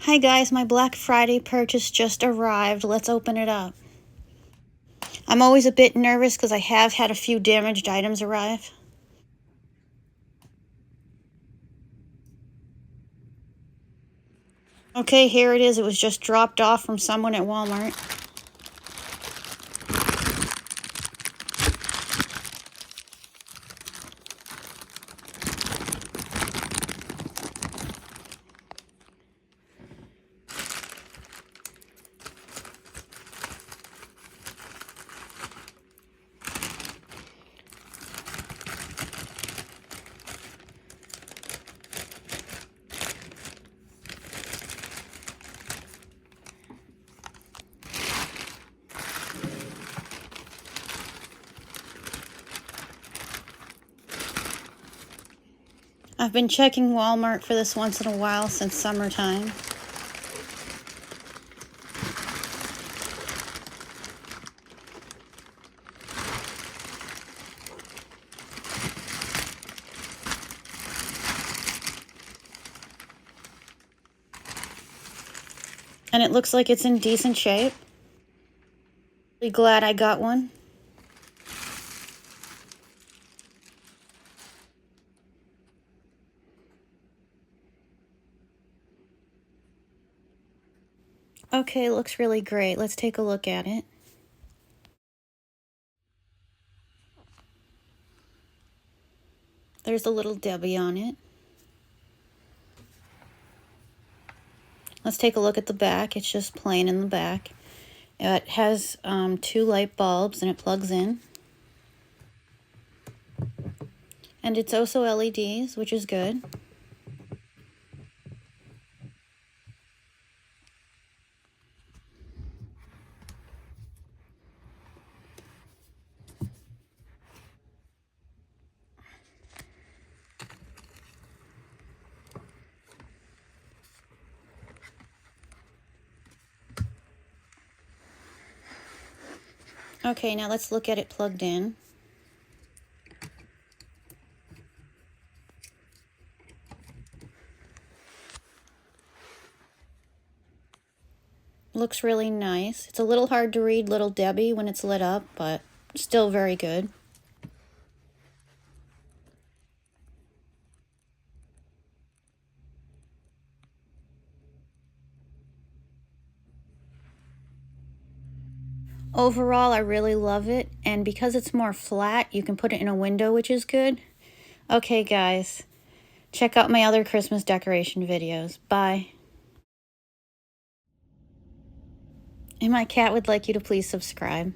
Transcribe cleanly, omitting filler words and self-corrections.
Hi guys, my Black Friday purchase just arrived. Let's open it up. I'm always a bit nervous because I have had a few damaged items arrive. Okay, here it is. It was just dropped off from someone at Walmart. I've been checking Walmart for this once in a while since summertime. And it looks like it's in decent shape. Really glad I got one. Okay, looks really great. Let's take a look at it. There's a little Debbie on it. Let's take a look at the back. It's just plain in the back. It has 2 light bulbs and it plugs in. And it's also LEDs, which is good. Okay, now let's look at it plugged in. Looks really nice. It's a little hard to read Little Debbie when it's lit up, but still very good. Overall, I really love it, and because it's more flat, you can put it in a window, which is good. Okay, guys, check out my other Christmas decoration videos. Bye. And my cat would like you to please subscribe.